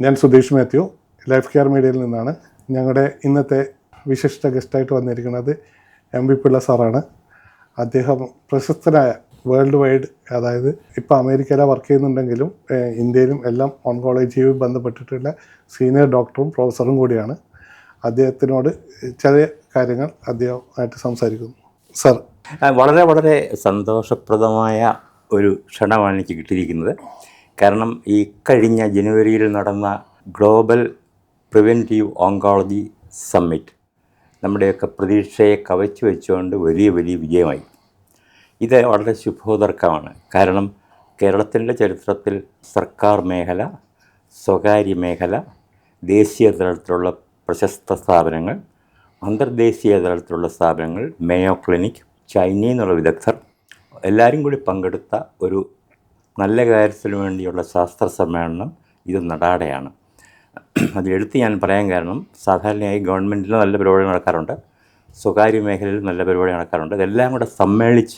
ഞാൻ Sudheesh Mathew, life care മീഡിയയിൽ നിന്നാണ്. ഞങ്ങളുടെ ഇന്നത്തെ വിശിഷ്ട ഗസ്റ്റായിട്ട് വന്നിരിക്കുന്നത് MV പിള്ള സാറാണ്. അദ്ദേഹം പ്രശസ്തനായ വേൾഡ് വൈഡ്, അതായത് ഇപ്പോൾ അമേരിക്കയിലെ വർക്ക് ചെയ്യുന്നുണ്ടെങ്കിലും ഇന്ത്യയിലും എല്ലാം ഓൺകോളജിയുമായി ബന്ധപ്പെട്ടിട്ടുള്ള സീനിയർ ഡോക്ടറും പ്രൊഫസറും കൂടിയാണ്. അദ്ദേഹത്തിനോട് ചില കാര്യങ്ങൾ അദ്ദേഹമായിട്ട് സംസാരിക്കുന്നു. സാർ, വളരെ വളരെ സന്തോഷപ്രദമായ ഒരു ക്ഷണമാണ് എനിക്ക് കിട്ടിയിരിക്കുന്നത്. കാരണം ഈ കഴിഞ്ഞ ജനുവരിയിൽ നടന്ന ഗ്ലോബൽ പ്രിവെൻറ്റീവ് ഓങ്കോളജി സമ്മിറ്റ് നമ്മുടെയൊക്കെ പ്രതീക്ഷയെ കവച്ചു വെച്ചുകൊണ്ട് വലിയ വിജയമായി. ഇത് വളരെ ശുഭോദർക്കമാണ്. കാരണം കേരളത്തിൻ്റെ ചരിത്രത്തിൽ സർക്കാർ മേഖല, സ്വകാര്യ മേഖല, ദേശീയ തലത്തിലുള്ള പ്രശസ്ത സ്ഥാപനങ്ങൾ, അന്തർദേശീയ തലത്തിലുള്ള സ്ഥാപനങ്ങൾ, മേയോ ക്ലിനിക്, ചൈനയിൽ നിന്നുള്ള വിദഗ്ധർ എല്ലാവരും കൂടി പങ്കെടുത്ത ഒരു നല്ല കാര്യത്തിന് വേണ്ടിയുള്ള ശാസ്ത്ര സമ്മേളനം ഇത് നടാടെയാണ്. അത് എടുത്ത് ഞാൻ പറയാൻ കാരണം, സാധാരണയായി ഗവൺമെൻറ്റിൽ നല്ല പരിപാടി നടക്കാറുണ്ട്, സ്വകാര്യ മേഖലയിൽ നല്ല പരിപാടി നടക്കാറുണ്ട്. ഇതെല്ലാം കൂടെ സമ്മേളിച്ച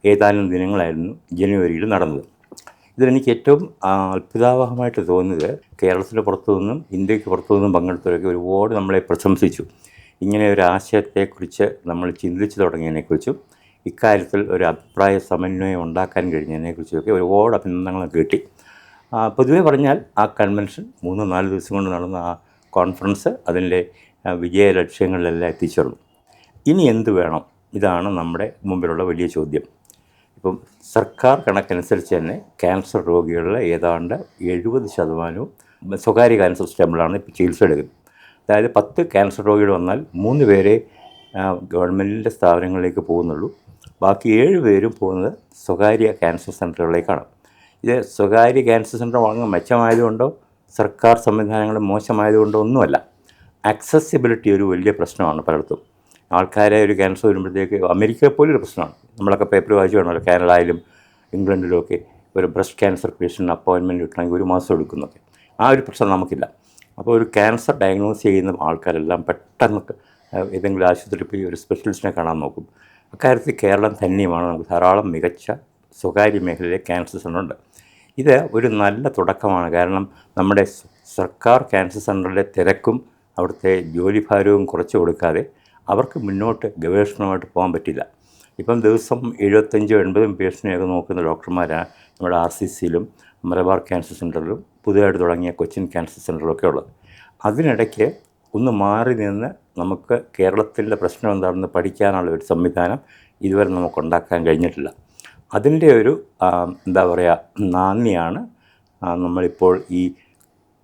ഏതാനും ദിനങ്ങളായിരുന്നു ജനുവരിയിൽ നടന്നത്. ഇതിലെനിക്ക് ഏറ്റവും അത്ഭുതാവഹമായിട്ട് തോന്നിയത്, കേരളത്തിന് പുറത്തു നിന്നും ഇന്ത്യക്ക് പുറത്തു നിന്നും പങ്കെടുത്തവരൊക്കെ ഒരുപാട് നമ്മളെ പ്രശംസിച്ചു. ഇങ്ങനെ ഒരു ആശയത്തെക്കുറിച്ച് നമ്മൾ ചിന്തിച്ചു തുടങ്ങിയതിനെക്കുറിച്ചും ഇക്കാര്യത്തിൽ ഒരു അഭിപ്രായ സമന്വയം ഉണ്ടാക്കാൻ കഴിഞ്ഞതിനെക്കുറിച്ചൊക്കെ ഒരുപാട് അഭിനന്ദനങ്ങൾ കിട്ടി. പൊതുവെ പറഞ്ഞാൽ ആ കൺവെൻഷൻ 3-4 ദിവസം കൊണ്ട് നടന്ന ആ കോൺഫറൻസ് അതിൻ്റെ വിജയ ലക്ഷ്യങ്ങളിലെല്ലാം എത്തിച്ചേർന്നു. ഇനി എന്ത് വേണം? ഇതാണ് നമ്മുടെ മുമ്പിലുള്ള വലിയ ചോദ്യം. ഇപ്പം സർക്കാർ കണക്കനുസരിച്ച് തന്നെ ക്യാൻസർ രോഗികളിൽ ഏതാണ്ട് 70% സ്വകാര്യ ക്യാൻസർ സ്റ്റേബിളാണ് ഇപ്പോൾ ചികിത്സ എടുക്കുന്നത്. അതായത് 10 ക്യാൻസർ രോഗികൾ വന്നാൽ 3 പേരെ ഗവൺമെൻറ്റിൻ്റെ സ്ഥാപനങ്ങളിലേക്ക് പോകുന്നുള്ളൂ. ബാക്കി 7 പേരും പോകുന്നത് സ്വകാര്യ ക്യാൻസർ സെൻ്ററുകളിലേക്കാണ്. ഇത് സ്വകാര്യ ക്യാൻസർ സെൻ്റർ വളരെ മെച്ചമായതുകൊണ്ടോ സർക്കാർ സംവിധാനങ്ങൾ മോശമായതുകൊണ്ടോ ഒന്നുമല്ല. ആക്സസിബിലിറ്റി ഒരു വലിയ പ്രശ്നമാണ് പലയിടത്തും. ആൾക്കാരെ ഒരു ക്യാൻസർ വരുമ്പോഴത്തേക്ക്, അമേരിക്കയിൽ പോലും ഒരു പ്രശ്നമാണ്. നമ്മളൊക്കെ പേപ്പർ വായിച്ചു വേണമല്ലോ, കാനഡയിലും ഇംഗ്ലണ്ടിലുമൊക്കെ ഒരു ബ്രസ്റ്റ് ക്യാൻസർ പേഷ്യൻ്റ് അപ്പോയിൻമെൻറ്റ് കിട്ടണമെങ്കിൽ 1 മാസം എടുക്കുന്നൊക്കെ. ആ ഒരു പ്രശ്നം നമുക്കില്ല. അപ്പോൾ ഒരു ക്യാൻസർ ഡയഗ്നോസ് ചെയ്യുന്ന ആൾക്കാരെല്ലാം പെട്ടെന്ന് ഏതെങ്കിലും ആശുപത്രിയിൽ പോയി ഒരു സ്പെഷ്യലിസ്റ്റിനെ കാണാൻ നോക്കും. അക്കാര്യത്തിൽ കേരളം തന്നെയുമാണ്. നമുക്ക് ധാരാളം മികച്ച സ്വകാര്യ മേഖലയിലെ ക്യാൻസർ സെൻ്ററുണ്ട്. ഇത് ഒരു നല്ല തുടക്കമാണ്. കാരണം നമ്മുടെ സർക്കാർ ക്യാൻസർ സെൻ്ററിലെ തിരക്കും അവിടുത്തെ ജോലിഭാരവും കുറച്ച് കൊടുക്കാതെ അവർക്ക് മുന്നോട്ട് ഗവേഷണമായിട്ട് പോകാൻ പറ്റില്ല. ഇപ്പം ദിവസം 75-80 പേഷ്യൻ്റെയൊക്കെ നോക്കുന്ന ഡോക്ടർമാരാണ് നമ്മുടെ RCCയിലും മലബാർ ക്യാൻസർ സെൻ്ററിലും പുതുതായിട്ട് തുടങ്ങിയ കൊച്ചിൻ ക്യാൻസർ സെൻ്ററിലൊക്കെ ഉള്ളത്. അതിനിടയ്ക്ക് ഒന്ന് മാറി നിന്ന് നമുക്ക് കേരളത്തിൻ്റെ പ്രശ്നം എന്താണെന്ന് പഠിക്കാനുള്ള ഒരു സംവിധാനം ഇതുവരെ നമുക്കുണ്ടാക്കാൻ കഴിഞ്ഞിട്ടില്ല. അതിൻ്റെ ഒരു നാന്ദിയാണ് നമ്മളിപ്പോൾ ഈ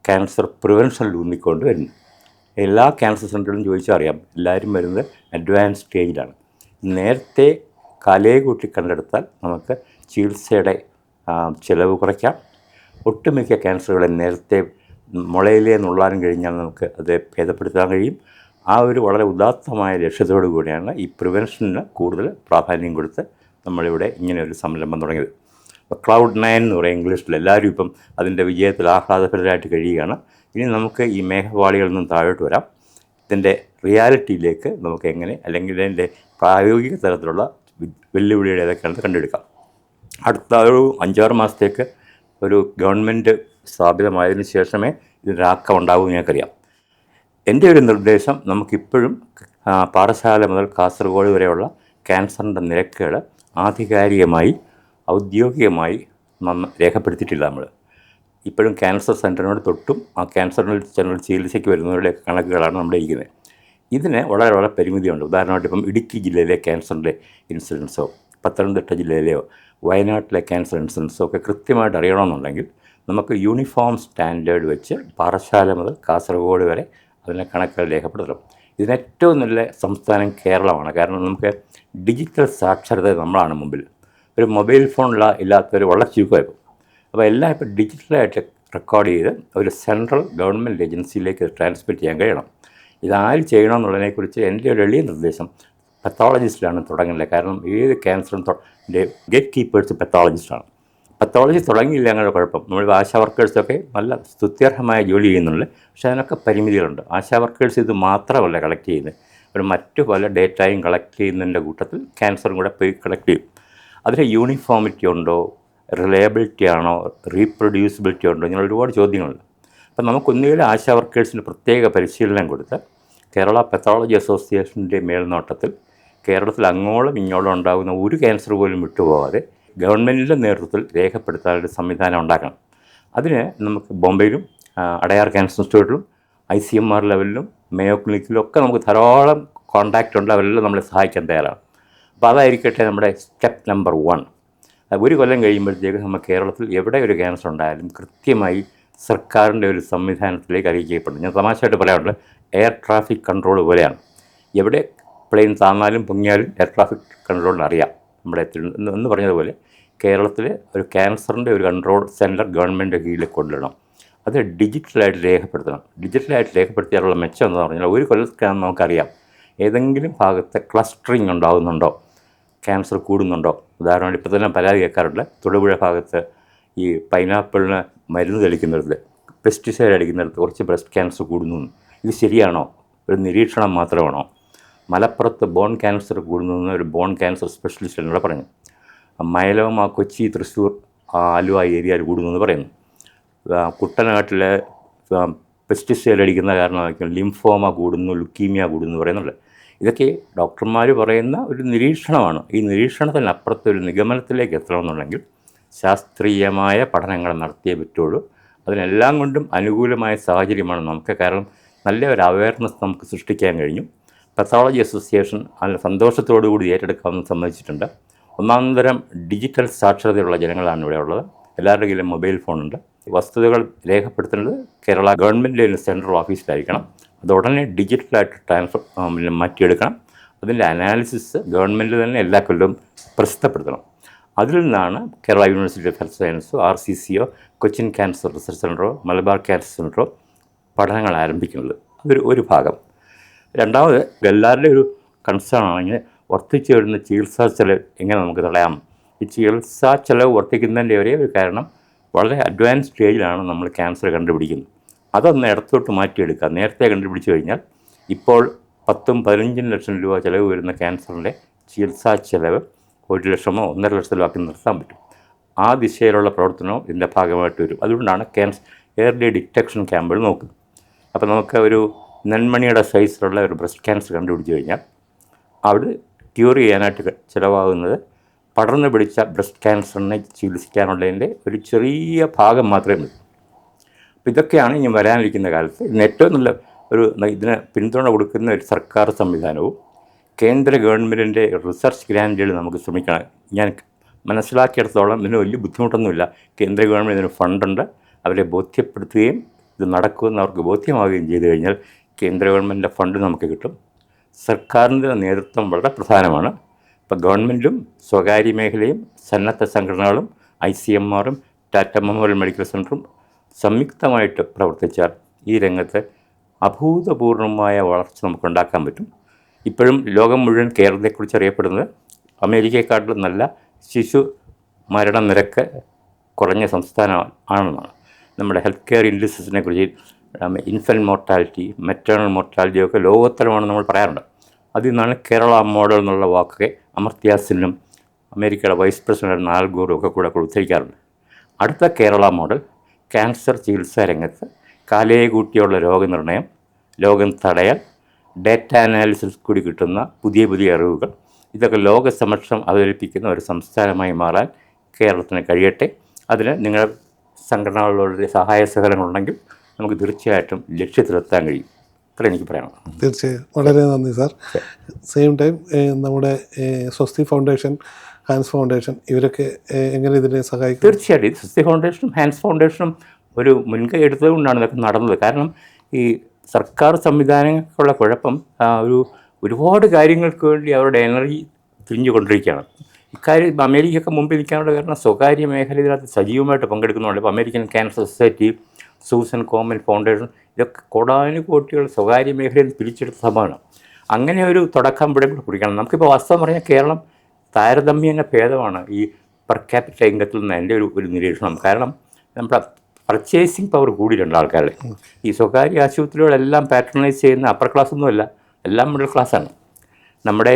ക്യാൻസർ പ്രിവെൻഷനിൽ ഊന്നിക്കൊണ്ട് വരുന്നത്. എല്ലാ ക്യാൻസർ സെൻ്ററുകളും ചോദിച്ചാൽ അറിയാം, എല്ലാവരും വരുന്നത് അഡ്വാൻസ് സ്റ്റേജിലാണ്. നേരത്തെ കാലയെ കൂട്ടി കണ്ടെടുത്താൽ നമുക്ക് ചികിത്സയുടെ ചിലവ് കുറയ്ക്കാം. ഒട്ടുമിക്ക ക്യാൻസറുകളെ നേരത്തെ മുളയിലേ നുള്ളാനും കഴിഞ്ഞാൽ നമുക്ക് അത് ഭേദപ്പെടുത്താൻ കഴിയും. ആ ഒരു വളരെ ഉദാത്തമായ ലക്ഷ്യത്തോടു കൂടിയാണ് ഈ പ്രിവെൻഷന് കൂടുതൽ പ്രാധാന്യം കൊടുത്ത് നമ്മളിവിടെ ഇങ്ങനെ ഒരു സംരംഭം തുടങ്ങിയത്. അപ്പോൾ Cloud9 എന്ന് പറയും ഇംഗ്ലീഷിൽ. എല്ലാവരും ഇപ്പം അതിൻ്റെ വിജയത്തിൽ ആഹ്ലാദപരമായിട്ട് കഴിയുകയാണ്. ഇനി നമുക്ക് ഈ മേഘവാളികളിൽ നിന്നും താഴോട്ട് വരാം. ഇതിൻ്റെ റിയാലിറ്റിയിലേക്ക് നമുക്ക് എങ്ങനെ, അല്ലെങ്കിൽ ഇതിൻ്റെ പ്രായോഗിക തലത്തിലുള്ള വെല്ലുവിളിയുടെ ഏതൊക്കെയാണെന്ന് കണ്ടെടുക്കാം. അടുത്ത ഒരു 5-6 മാസത്തേക്ക് ഒരു ഗവൺമെൻറ് സ്ഥാപിതമായതിനു ശേഷമേ ഇതിനൊരാക്കം ഉണ്ടാകുമെന്ന് ഞങ്ങൾക്കറിയാം. എൻ്റെ ഒരു നിർദ്ദേശം, നമുക്കിപ്പോഴും പാറശാല മുതൽ കാസർഗോഡ് വരെയുള്ള ക്യാൻസറിൻ്റെ നിരക്കുകൾ ആധികാരികമായി ഔദ്യോഗികമായി രേഖപ്പെടുത്തിയിട്ടില്ല. നമ്മൾ ഇപ്പോഴും ക്യാൻസർ സെൻ്ററിനോട് തൊട്ടും ആ ക്യാൻസർ സെൻ്ററിൽ ചികിത്സയ്ക്ക് വരുന്നവരുടെ കണക്കുകളാണ് നമ്മുടെ ഇരിക്കുന്നത്. ഇതിന് വളരെ വളരെ പരിമിതിയുണ്ട്. ഉദാഹരണമായിട്ട് ഇപ്പം ഇടുക്കി ജില്ലയിലെ ക്യാൻസറിൻ്റെ ഇൻസിഡൻസോ, പത്തനംതിട്ട ജില്ലയിലെയോ വയനാട്ടിലെ ക്യാൻസർ ഇൻസിഡൻസോ ഒക്കെ കൃത്യമായിട്ട് അറിയണമെന്നുണ്ടെങ്കിൽ നമുക്ക് യൂണിഫോം സ്റ്റാൻഡേർഡ് വെച്ച് പാറശാല മുതൽ കാസർഗോഡ് വരെ അതിനെ കണക്കുകൾ രേഖപ്പെടുത്തണം. ഇതിനേറ്റവും നല്ല സംസ്ഥാനം കേരളമാണ്. കാരണം നമുക്ക് ഡിജിറ്റൽ സാക്ഷരത നമ്മളാണ് മുമ്പിൽ. ഒരു മൊബൈൽ ഫോൺ ഇല്ലാത്തവർ വളരെ ചുരുക്കമായിരുന്നു. അപ്പോൾ എല്ലാം ഇപ്പോൾ ഡിജിറ്റലായിട്ട് റെക്കോർഡ് ചെയ്ത് ഒരു സെൻട്രൽ ഗവൺമെൻറ് ഏജൻസിയിലേക്ക് ട്രാൻസ്മിറ്റ് ചെയ്യാൻ കഴിയണം. ഇതാര് ചെയ്യണമെന്നുള്ളതിനെക്കുറിച്ച് എൻ്റെ ഒരു എളിയ നിർദ്ദേശം, പത്തോളജിസ്റ്റിലാണ് തുടങ്ങുന്നത്. കാരണം ഏത് ക്യാൻസറും ഗേറ്റ് കീപ്പേഴ്സ് പത്തോളജിസ്റ്റാണ്. പത്തോളജി തുടങ്ങിയില്ല അങ്ങനെ കുഴപ്പം. നമ്മൾ ആശാ വർക്കേഴ്സൊക്കെ നല്ല സ്തുത്യർഹമായ ജോലി ചെയ്യുന്നുണ്ട്. പക്ഷേ അതിനൊക്കെ പരിമിതികളുണ്ട്. ആശാ വർക്കേഴ്സ് ഇത് മാത്രമല്ല കളക്ട് ചെയ്യുന്നത്, ഒരു മറ്റു പല ഡേറ്റയും കളക്ട് ചെയ്യുന്നതിൻ്റെ കൂട്ടത്തിൽ ക്യാൻസറും കൂടെ പോയി കളക്ട് ചെയ്യും. അതിന് യൂണിഫോമിറ്റി ഉണ്ടോ, റിലയബിലിറ്റി ആണോ, റീപ്രൊഡ്യൂസിബിലിറ്റി ഉണ്ടോ, ഇങ്ങനെ ഒരുപാട് ചോദ്യങ്ങളുണ്ട്. അപ്പം നമുക്കൊന്നുകിൽ ആശാ വർക്കേഴ്സിന് പ്രത്യേക പരിശീലനം കൊടുത്ത് കേരള പെത്തോളജി അസോസിയേഷൻ്റെ മേൽനോട്ടത്തിൽ കേരളത്തിൽ അങ്ങോളം ഇങ്ങോളം ഉണ്ടാകുന്ന ഒരു ക്യാൻസർ പോലും വിട്ടുപോകാതെ ഗവൺമെൻറ്റിൻ്റെ നേതൃത്വത്തിൽ രേഖപ്പെടുത്താനൊരു സംവിധാനം ഉണ്ടാക്കണം. അതിന് നമുക്ക് ബോംബെയിലും അടയാർ ക്യാൻസർ ഇൻസ്റ്റിറ്റ്യൂട്ടിലും ICMR ലെവലിലും മേയോ ക്ലിനിക്കിലും ഒക്കെ നമുക്ക് ധാരാളം കോൺടാക്റ്റ് ഉണ്ട്. അവരെല്ലാം നമ്മളെ സഹായിക്കാൻ തയ്യാറാണ്. അപ്പോൾ അതായിരിക്കട്ടെ നമ്മുടെ സ്റ്റെപ്പ് നമ്പർ 1. ഒരു കൊല്ലം കഴിയുമ്പോഴത്തേക്ക് നമ്മൾ കേരളത്തിൽ എവിടെ ഒരു ക്യാൻസർ ഉണ്ടായാലും കൃത്യമായി സർക്കാരിൻ്റെ ഒരു സംവിധാനത്തിലേക്ക് അറിയിക്കപ്പെടും. ഞാൻ തമാശയായിട്ട് പറയാറുണ്ട്, എയർ ട്രാഫിക് കൺട്രോൾ പോലെയാണ്. എവിടെ പ്ലെയിൻ താന്നാലും പൊങ്ങിയാലും എയർ ട്രാഫിക് കൺട്രോളിന് അറിയാം. നമ്മുടെ എന്ന് പറഞ്ഞതുപോലെ കേരളത്തിൽ ഒരു ക്യാൻസറിൻ്റെ ഒരു കൺട്രോൾ സെൻറ്റർ ഗവൺമെൻറ് കീഴിൽ കൊണ്ടുവരണം. അത് ഡിജിറ്റലായിട്ട് രേഖപ്പെടുത്തണം. ഡിജിറ്റലായിട്ട് രേഖപ്പെടുത്തിയാലുള്ള മെച്ചം എന്ന് പറഞ്ഞാൽ ഒരു കൊല്ലത്തിനകം നമുക്കറിയാം ഏതെങ്കിലും ഭാഗത്ത് ക്ലസ്റ്ററിങ് ഉണ്ടാകുന്നുണ്ടോ, ക്യാൻസർ കൂടുന്നുണ്ടോ. ഉദാഹരണമായിട്ട് ഇപ്പോൾ തന്നെ പരാതി കേൾക്കാറുണ്ട്, തൊടുപുഴ ഭാഗത്ത് ഈ പൈനാപ്പിളിന് മരുന്ന് തെളിക്കുന്നിടത്ത്, പെസ്റ്റിസൈഡ് അടിക്കുന്നിടത്ത് കുറച്ച് ബ്രസ്റ്റ് ക്യാൻസർ കൂടുന്നു. ഇത് ശരിയാണോ? ഒരു നിരീക്ഷണം മാത്രമാണോ? മലപ്പുറത്ത് ബോൺ ക്യാൻസർ കൂടുന്നു ഒരു ബോൺ ക്യാൻസർ സ്പെഷ്യലിസ്റ്റ് എന്നോട് പറഞ്ഞു. മയലോമ കൊച്ചി, തൃശ്ശൂർ, ആലുവ ഏരിയയിൽ കൂടുന്നു എന്ന് പറയുന്നു. കുട്ടനാട്ടിലെ പെസ്റ്റിസൈഡ് അടിക്കുന്ന കാരണമായിരിക്കും ലിംഫോമ കൂടുന്നു, ലുക്കീമിയ കൂടുന്നു എന്ന് പറയുന്നുണ്ട്. ഇതൊക്കെ ഡോക്ടർമാർ പറയുന്ന ഒരു നിരീക്ഷണമാണ്. ഈ നിരീക്ഷണത്തിനപ്പുറത്ത് ഒരു നിഗമനത്തിലേക്ക് എത്തണമെന്നുണ്ടെങ്കിൽ ശാസ്ത്രീയമായ പഠനങ്ങൾ നടത്തിയേ പറ്റുള്ളൂ. അതിനെല്ലാം കൊണ്ടും അനുകൂലമായ സാഹചര്യമാണ് നമുക്ക്. കാരണം നല്ല ഒരു അവയർനെസ് നമുക്ക് സൃഷ്ടിക്കാൻ കഴിഞ്ഞു. പെത്തോളജി അസോസിയേഷൻ അതിന് സന്തോഷത്തോടുകൂടി ഏറ്റെടുക്കാമെന്ന് സമ്മതിച്ചിട്ടുണ്ട്. ഒന്നാന്തരം ഡിജിറ്റൽ സാക്ഷരതയുള്ള ജനങ്ങളാണ് ഇവിടെ ഉള്ളത്. എല്ലാവരുടെ കയ്യിലും മൊബൈൽ ഫോണുണ്ട്. വസ്തുതകൾ രേഖപ്പെടുത്തേണ്ടത് കേരള ഗവൺമെൻറ്റിൻ്റെ സെൻട്രൽ ഓഫീസിലായിരിക്കണം. അത് ഉടനെ ഡിജിറ്റലായിട്ട് മാറ്റിയെടുക്കണം. അതിൻ്റെ അനാലിസിസ് ഗവൺമെൻറ് തന്നെ എല്ലാ കൊല്ലവും പ്രസിദ്ധപ്പെടുത്തണം. അതിൽ നിന്നാണ് കേരള യൂണിവേഴ്സിറ്റി ഓഫ് ഹെൽത്ത് സയൻസോ RCCയോ കൊച്ചിൻ ക്യാൻസർ റിസർച്ച് സെൻ്ററോ മലബാർ ക്യാൻസർ സെൻ്ററോ പഠനങ്ങൾ ആരംഭിക്കുന്നത്. അതൊരു ഒരു ഭാഗം. രണ്ടാമത് എല്ലാവരുടെയും ഒരു കൺസേൺ ആണെങ്കിൽ വർദ്ധിച്ചു വരുന്ന ചികിത്സാ ചെലവ് എങ്ങനെ നമുക്ക് തടയാം. ഈ ചികിത്സാ ചെലവ് വർദ്ധിക്കുന്നതിൻ്റെ ഒരേ ഒരു കാരണം വളരെ അഡ്വാൻസ് സ്റ്റേജിലാണ് നമ്മൾ ക്യാൻസർ കണ്ടുപിടിക്കുന്നത്. അതൊന്ന് ഇടത്തോട്ട് മാറ്റിയെടുക്കുക. നേരത്തെ കണ്ടുപിടിച്ച് കഴിഞ്ഞാൽ ഇപ്പോൾ 10-15 ലക്ഷം രൂപ ചിലവ് വരുന്ന ക്യാൻസറിൻ്റെ ചികിത്സാ ചെലവ് 1 ലക്ഷമോ 1.5 ലക്ഷത്തിലോ ആക്കി നിർത്താൻ പറ്റും. ആ ദിശയിലുള്ള പ്രവർത്തനവും ഇതിൻ്റെ ഭാഗമായിട്ട് വരും. അതുകൊണ്ടാണ് എയർലി ഡിറ്റക്ഷൻ ക്യാമ്പുകൾ നോക്കുന്നത്. അപ്പോൾ നമുക്ക് ഒരു നെന്മണിയുടെ സൈസിലുള്ള ഒരു ബ്രസ്റ്റ് ക്യാൻസർ കണ്ടുപിടിച്ച് കഴിഞ്ഞാൽ അവിടെ ക്യൂർ ചെയ്യാനായിട്ട് ചിലവാകുന്നത് പടർന്നു പിടിച്ച ബ്രസ്റ്റ് ക്യാൻസറിനെ ചികിത്സിക്കാനുള്ളതിൻ്റെ ഒരു ചെറിയ ഭാഗം മാത്രമേ ഉള്ളൂ. അപ്പോൾ ഇതൊക്കെയാണ് ഇനി വരാനിരിക്കുന്ന കാലത്ത് ഇതിന് ഏറ്റവും നല്ല ഇതിന് പിന്തുണ കൊടുക്കുന്ന ഒരു സർക്കാർ സംവിധാനവും കേന്ദ്ര ഗവൺമെൻറ്റിൻ്റെ റിസർച്ച് ഗ്രാൻറ്റുകൾ നമുക്ക് ശ്രമിക്കണം. ഞാൻ മനസ്സിലാക്കിയിടത്തോളം ഇതിന് വലിയ ബുദ്ധിമുട്ടൊന്നുമില്ല. കേന്ദ്ര ഗവൺമെൻറ് ഇതിന് ഫണ്ടുണ്ട്. അവരെ ബോധ്യപ്പെടുത്തുകയും ഇത് നടക്കുമെന്ന് അവർക്ക് ബോധ്യമാവുകയും ചെയ്തു കഴിഞ്ഞാൽ കേന്ദ്ര ഗവൺമെൻറ്റിൻ്റെ ഫണ്ട് നമുക്ക് കിട്ടും. സർക്കാരിൻ്റെ നേതൃത്വം വളരെ പ്രധാനമാണ്. ഇപ്പോൾ ഗവൺമെൻറ്റും സ്വകാര്യ മേഖലയും സന്നദ്ധ സംഘടനകളും ICMRും ടാറ്റ മെമ്മോറിയൽ മെഡിക്കൽ സെൻ്ററും സംയുക്തമായിട്ട് പ്രവർത്തിച്ചാൽ ഈ രംഗത്ത് അഭൂതപൂർവമായ വളർച്ച നമുക്കുണ്ടാക്കാൻ പറ്റും. ഇപ്പോഴും ലോകം മുഴുവൻ കേരളത്തെക്കുറിച്ച് അറിയപ്പെടുന്നത് അമേരിക്കയെക്കാട്ടിലും നല്ല ശിശു മരണനിരക്ക് കുറഞ്ഞ സംസ്ഥാനം ആണെന്നാണ്. നമ്മുടെ ഹെൽത്ത് കെയർ ഇൻഡസ്ട്രീസിനെ കുറിച്ച് ഇൻഫൻറ്റ് മോർട്ടാലിറ്റി, മെറ്റേണൽ മോർട്ടാലിറ്റി ഒക്കെ ലോകോത്തരമാണെന്ന് നമ്മൾ പറയാറുണ്ട്. അതിൽ നിന്നാണ് കേരള മോഡൽ എന്നുള്ള വാക്കൊക്കെ അമർത്യ സെന്നും അമേരിക്കയുടെ വൈസ് പ്രസിഡന്റ് ആൽ ഗോറും ഒക്കെ കൂടെ ഉദ്ധരിക്കാറുണ്ട്. അടുത്ത കേരള മോഡൽ ക്യാൻസർ ചികിത്സാ രംഗത്ത് കാലയെ കൂട്ടിയുള്ള രോഗനിർണയം, രോഗം തടയൽ, ഡേറ്റ അനാലിസിസ് കൂടി കിട്ടുന്ന പുതിയ പുതിയ അറിവുകൾ, ഇതൊക്കെ ലോകസമക്ഷം അവതരിപ്പിക്കുന്ന ഒരു സംസ്ഥാനമായി മാറാൻ കേരളത്തിന് കഴിയട്ടെ. അതിന് നിങ്ങളുടെ സംഘടനകളുടെ സഹായ സഹകരണങ്ങളുണ്ടെങ്കിൽ നമുക്ക് തീർച്ചയായിട്ടും ലക്ഷ്യത്തിലെത്താൻ കഴിയും. അത്ര എനിക്ക് പറയണം. തീർച്ചയായും വളരെ നന്ദി സാർ. സെയിം ടൈം നമ്മുടെ സ്വസ്തി ഫൗണ്ടേഷൻ, ഹാൻസ് ഫൗണ്ടേഷൻ ഇവരൊക്കെ എങ്ങനെ ഇതിനെ സഹായിക്കും? തീർച്ചയായിട്ടും സ്വസ്തി ഫൗണ്ടേഷനും ഹാൻസ് ഫൗണ്ടേഷനും ഒരു മുൻകൈ എടുത്തതുകൊണ്ടാണ് ഇതൊക്കെ നടന്നത്. കാരണം ഈ സർക്കാർ സംവിധാനങ്ങൾക്കുള്ള കുഴപ്പം ഒരുപാട് കാര്യങ്ങൾക്ക് വേണ്ടി അവരുടെ എനർജി തിരിഞ്ഞുകൊണ്ടിരിക്കുകയാണ്. ഇക്കാര്യം അമേരിക്കയൊക്കെ മുമ്പിൽ നിൽക്കാനുള്ള കാരണം സ്വകാര്യ മേഖല ഇതിനകത്ത് സജീവമായിട്ട് പങ്കെടുക്കുന്നുണ്ട്. ഇപ്പോൾ American cancer society, Susan Komen foundation, ഇതൊക്കെ കോടാനുകോടികൾ സ്വകാര്യ മേഖലയിൽ പിരിച്ചെടുത്ത സംഭവമാണ്. അങ്ങനെ ഒരു തുടക്കം ഇവിടെ കുറിക്കണം. നമുക്കിപ്പോൾ വാസ്തവം പറഞ്ഞാൽ കേരളം താരതമ്യേന ഭേദമാണ് ഈ പെർ ക്യാപിറ്റ ഇൻകത്തിൽ നിന്ന് എൻ്റെ ഒരു നിരീക്ഷണം. കാരണം നമ്മുടെ പർച്ചേസിങ് പവർ കൂടിയിട്ടുണ്ട് ആൾക്കാരുടെ. ഈ സ്വകാര്യ ആശുപത്രികളെല്ലാം പാട്രണൈസ് ചെയ്യുന്ന അപ്പർ ക്ലാസ് ഒന്നുമല്ല, എല്ലാം മിഡിൽ ക്ലാസ്സാണ്. നമ്മുടെ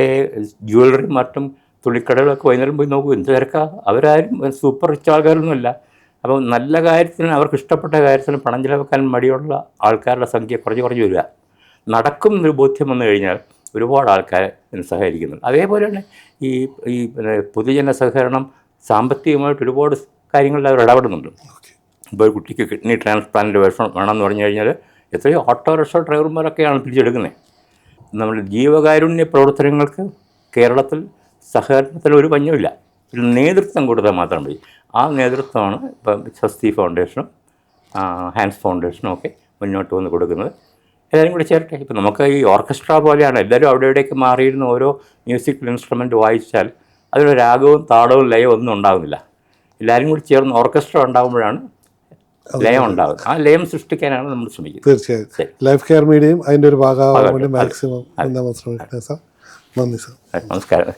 ജ്വല്ലറി മാർട്ടും തുണിക്കടകളൊക്കെ വൈകുന്നേരം പോയി നോക്കൂ, എന്ത് തിരക്കാ. അവരാരും സൂപ്പർ റിച്ച് ആൾക്കാരൊന്നുമല്ല. അപ്പോൾ നല്ല കാര്യത്തിന് അവർക്ക് ഇഷ്ടപ്പെട്ട കാര്യത്തിന് പണം ചിലവാക്കാൻ മടിയുള്ള ആൾക്കാരുടെ സംഖ്യ കുറഞ്ഞ് കുറഞ്ഞ് വരിക. നടക്കും എന്നൊരു ബോധ്യം വന്നു കഴിഞ്ഞാൽ ഒരുപാട് ആൾക്കാരെ ഇതിന് സഹകരിക്കുന്നുണ്ട്. അതേപോലെ തന്നെ ഈ ഈ പിന്നെ പൊതുജന സഹകരണം സാമ്പത്തികമായിട്ട് ഒരുപാട് കാര്യങ്ങളിൽ അവർ ഇടപെടുന്നുണ്ട്. ഇപ്പോൾ ഒരു കുട്ടിക്ക് കിഡ്നി ട്രാൻസ്പ്ലാന്റ് വേണമെന്ന് പറഞ്ഞു കഴിഞ്ഞാൽ എത്രയോ ഓട്ടോറിക്ഷ ഡ്രൈവർമാരൊക്കെയാണ് പിടിച്ചെടുക്കുന്നത്. നമ്മുടെ ജീവകാരുണ്യ പ്രവർത്തനങ്ങൾക്ക് കേരളത്തിൽ സഹകരണത്തിൽ ഒരു പഞ്ഞമില്ല. ഒരു നേതൃത്വം കൊടുത്താൽ മാത്രം മതി. ആ നേതൃത്വമാണ് ഇപ്പം സ്വസ്തി ഫൗണ്ടേഷനും ഹാൻഡ്സ് ഫൗണ്ടേഷനും ഒക്കെ മുന്നോട്ട് വന്ന് കൊടുക്കുന്നത്. എല്ലാവരും കൂടി ചേരട്ടെ. ഇപ്പം നമുക്ക് ഈ ഓർക്കസ്ട്ര പോലെയാണ്, എല്ലാവരും അവിടെ ഇവിടേക്ക് മാറിയിരുന്ന ഓരോ മ്യൂസിക്കൽ ഇൻസ്ട്രുമെൻറ്റ് വായിച്ചാൽ അതിലൊരു രാഗവും താളവും ലയവും ഒന്നും ഉണ്ടാകുന്നില്ല. എല്ലാവരും കൂടി ചേർന്ന് ഓർക്കസ്ട്ര ഉണ്ടാകുമ്പോഴാണ് ലയം ഉണ്ടാകുന്നത്. ആ ലയം സൃഷ്ടിക്കാനാണ് നമ്മൾ ശ്രമിക്കുന്നത്. തീർച്ചയായും ലൈഫ് കെയർ മീഡിയയും അതിൻ്റെ ഒരു ഭാഗമാകാൻ വേണ്ടി മാക്സിമം എന്താ ശ്രമിക്കുന്നത് സാർ. നന്ദി സാർ. നമസ്കാരം.